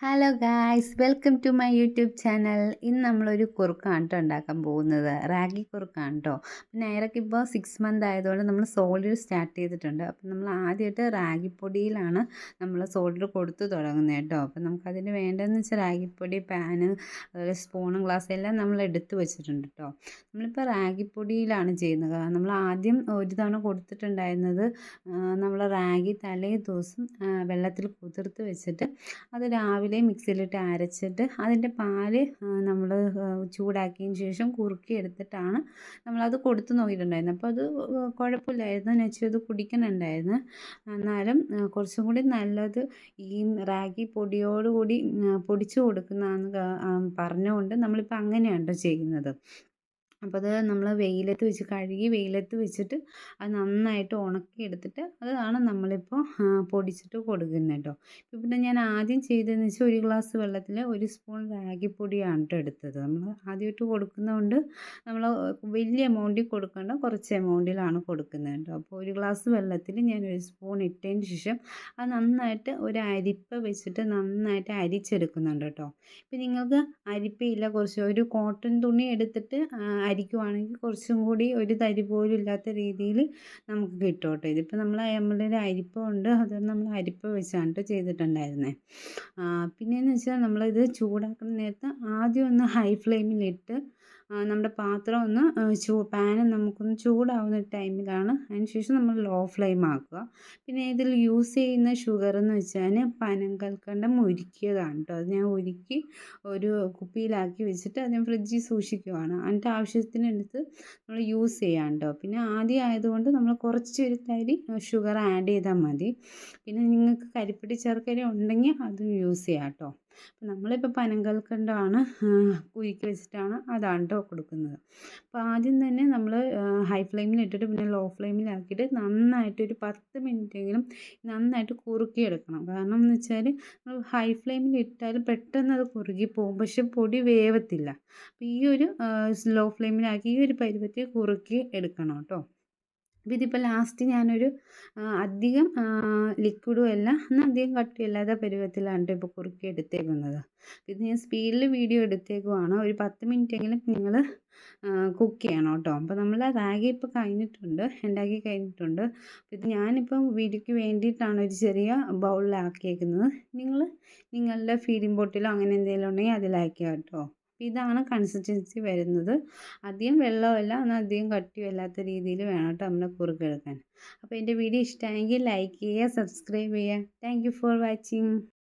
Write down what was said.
Hello guys, welcome to my YouTube channel. ഇന്ന് നമ്മളൊരു കുറുക്കാണ് കേട്ടോ ഉണ്ടാക്കാൻ പോകുന്നത്. റാഗി കുറുക്കാണ് കേട്ടോ. പിന്നെ ഇപ്പോൾ 6 മന്ത് ആയതുകൊണ്ട് നമ്മൾ സോൾഡർ സ്റ്റാർട്ട് ചെയ്തിട്ടുണ്ട്. അപ്പം നമ്മൾ ആദ്യമായിട്ട് റാഗിപ്പൊടിയിലാണ് നമ്മൾ സോൾഡർ കൊടുത്തു തുടങ്ങുന്നത് കേട്ടോ. അപ്പം നമുക്കതിന് വേണ്ടതെന്ന് വെച്ചാൽ റാഗിപ്പൊടി, പാന്, അതുപോലെ സ്പൂണും ഗ്ലാസ് എല്ലാം നമ്മൾ എടുത്ത് വെച്ചിട്ടുണ്ട് കേട്ടോ. നമ്മളിപ്പോൾ റാഗിപ്പൊടിയിലാണ് ചെയ്യുന്നത്. നമ്മൾ ആദ്യം ഒരു തവണ കൊടുത്തിട്ടുണ്ടായിരുന്നത് നമ്മൾ റാഗി തലേ ദിവസം വെള്ളത്തിൽ കുതിർത്ത് വെച്ചിട്ട് അത് രാവിലെ മിക്സിയിലിട്ട് അരച്ചിട്ട് അതിൻ്റെ പാല് നമ്മൾ ചൂടാക്കിയതിന് ശേഷം കുറുക്കി എടുത്തിട്ടാണ് നമ്മളത് കൊടുത്തു നോക്കിയിട്ടുണ്ടായിരുന്നത്. അപ്പോൾ അത് കുഴപ്പമില്ലായിരുന്നു, നെച്ചു അത് കുടിക്കുന്നുണ്ടായിരുന്നു. എന്നാലും കുറച്ചും കൂടി നല്ലത് ഈ റാഗി പൊടിയോടുകൂടി പൊടിച്ചു കൊടുക്കുന്നതാണെന്ന് പറഞ്ഞുകൊണ്ട് നമ്മളിപ്പോൾ അങ്ങനെയാണ് കേട്ടോ ചെയ്യുന്നത്. അപ്പോൾ അത് നമ്മൾ വെയിലത്ത് വെച്ച് കഴുകി വെയിലത്ത് വെച്ചിട്ട് അത് നന്നായിട്ട് ഉണക്കിയെടുത്തിട്ട് അതാണ് നമ്മളിപ്പോൾ പൊടിച്ചിട്ട് കൊടുക്കുന്നത് കേട്ടോ. പിന്നെ ഞാൻ ആദ്യം ചെയ്തതെന്ന് വെച്ചാൽ 1 ഗ്ലാസ് വെള്ളത്തിൽ 1 സ്പൂൺ റാഗിപ്പൊടിയാണ് കേട്ടോ എടുത്തത്. നമ്മൾ ആദ്യമായിട്ട് കൊടുക്കുന്നതുകൊണ്ട് നമ്മൾ വലിയ എമൗണ്ടിൽ കൊടുക്കേണ്ട, കുറച്ച് എമൗണ്ടിലാണ് കൊടുക്കുന്നത് കേട്ടോ. അപ്പോൾ 1 ഗ്ലാസ് വെള്ളത്തിൽ ഞാൻ 1 സ്പൂൺ ഇട്ടതിന് ശേഷം അത് നന്നായിട്ട് ഒരു അരിപ്പ വെച്ചിട്ട് നന്നായിട്ട് അരിച്ചെടുക്കുന്നുണ്ട് കേട്ടോ. ഇപ്പം നിങ്ങൾക്ക് അരിപ്പയില്ല, ഒരു കോട്ടൺ തുണി എടുത്തിട്ട് അരിക്കുവാണെങ്കിൽ കുറച്ചും കൂടി ഒരു തരി പോലും ഇല്ലാത്ത രീതിയിൽ നമുക്ക് കിട്ടും കേട്ടോ. ഇതിപ്പോൾ നമ്മളുടെ ഒരു അരിപ്പ ഉണ്ട്, അതുകൊണ്ട് നമ്മൾ അരിപ്പ വെച്ചാണ് കേട്ടോ ചെയ്തിട്ടുണ്ടായിരുന്നത്. പിന്നെയെന്ന് വെച്ചാൽ നമ്മളിത് ചൂടാക്കുന്ന നേരത്ത് ആദ്യം ഒന്ന് ഹൈ ഫ്ലെയിമിലിട്ട് നമ്മുടെ പാത്രം ഒന്ന് പാന് നമുക്കൊന്ന് ചൂടാവുന്ന ടൈമിലാണ്, അതിന് ശേഷം നമ്മൾ ലോ ഫ്ലെയിം ആക്കുക. പിന്നെ ഇതിൽ യൂസ് ചെയ്യുന്ന ഷുഗർ എന്ന് വെച്ചാൽ പനങ്കൽക്കണ്ടം ഉരുക്കിയതാണ് കേട്ടോ. അത് ഞാൻ ഉരുക്കി ഒരു കുപ്പിയിലാക്കി വെച്ചിട്ട് അത് ഞാൻ ഫ്രിഡ്ജിൽ സൂക്ഷിക്കുവാണ്. അതിൻ്റെ ആവശ്യത്തിനടുത്ത് നമ്മൾ യൂസ് ചെയ്യാം കേട്ടോ. പിന്നെ ആദ്യം ആയതുകൊണ്ട് നമ്മൾ കുറച്ചൊരു തരി ഷുഗർ ആഡ് ചെയ്താൽ മതി. പിന്നെ നിങ്ങൾക്ക് കരിപ്പെട്ടി ശർക്കര ഉണ്ടെങ്കിൽ അതും യൂസ് ചെയ്യാം കേട്ടോ. അപ്പം നമ്മളിപ്പോൾ പനങ്കൽക്കണ്ടമാണ് ഉരുക്കി വെച്ചിട്ടാണ് അതാണ് കേട്ടോ കൊടുക്കുന്നത്. അപ്പോൾ ആദ്യം തന്നെ നമ്മൾ ഹൈ ഫ്ലെയിമിൽ ഇട്ടിട്ട് പിന്നെ ലോ ഫ്ലെയിമിലാക്കിയിട്ട് നന്നായിട്ട് ഒരു 10 മിനിറ്റെങ്കിലും നന്നായിട്ട് കുറുക്കിയെടുക്കണം. കാരണം എന്ന് വെച്ചാൽ നമ്മൾ ഹൈ ഫ്ലെയിമിൽ ഇട്ടാൽ പെട്ടെന്ന് അത് കുറുകി പോകും, പക്ഷെ പൊടി വേവത്തില്ല. അപ്പോൾ ഈ ഒരു സ്ലോ ഫ്ലെയിമിലാക്കി ഈ ഒരു പരുവത്തിൽ കുറുക്കി എടുക്കണം കേട്ടോ. അപ്പോൾ ഇതിപ്പോൾ ലാസ്റ്റ് ഞാനൊരു അധികം ലിക്വിഡും അല്ല എന്നാൽ അധികം കട്ടിയല്ലാത്ത പരുവത്തിലാണ് ഇപ്പോൾ കുറുക്കി എടുത്തേക്കുന്നത്. ഇത് ഞാൻ സ്പീഡിൽ വീഡിയോ എടുത്തേക്കുവാണ്. ഒരു 10 മിനിറ്റെങ്കിലും നിങ്ങൾ കുക്ക് ചെയ്യണം കേട്ടോ. അപ്പോൾ നമ്മൾ റാഗി ഇപ്പോൾ കഴിഞ്ഞിട്ടുണ്ട്, ഉണ്ടാക്കി കഴിഞ്ഞിട്ടുണ്ട്. ഇത് ഞാനിപ്പം വീഡിയോയ്ക്ക് വേണ്ടിയിട്ടാണ് ഒരു ചെറിയ ബൗളിലാക്കിയേക്കുന്നത്. നിങ്ങൾ നിങ്ങളുടെ ഫീഡിംഗ് ബോട്ടിലോ അങ്ങനെ എന്തെങ്കിലും ഉണ്ടെങ്കിൽ അതിലാക്കുക കേട്ടോ. ഇതാണ് കൺസിസ്റ്റൻസി വരുന്നത്. അധികം വെള്ളമല്ല എന്നാൽ അധികം കട്ടിയും അല്ലാത്ത രീതിയിൽ വേണം കേട്ടോ നമ്മൾ കുറുക്കെടുക്കാൻ. അപ്പോൾ എൻ്റെ വീഡിയോ ഇഷ്ടമായെങ്കിൽ ലൈക്ക് ചെയ്യുക, സബ്സ്ക്രൈബ് ചെയ്യുക. Thank you for watching.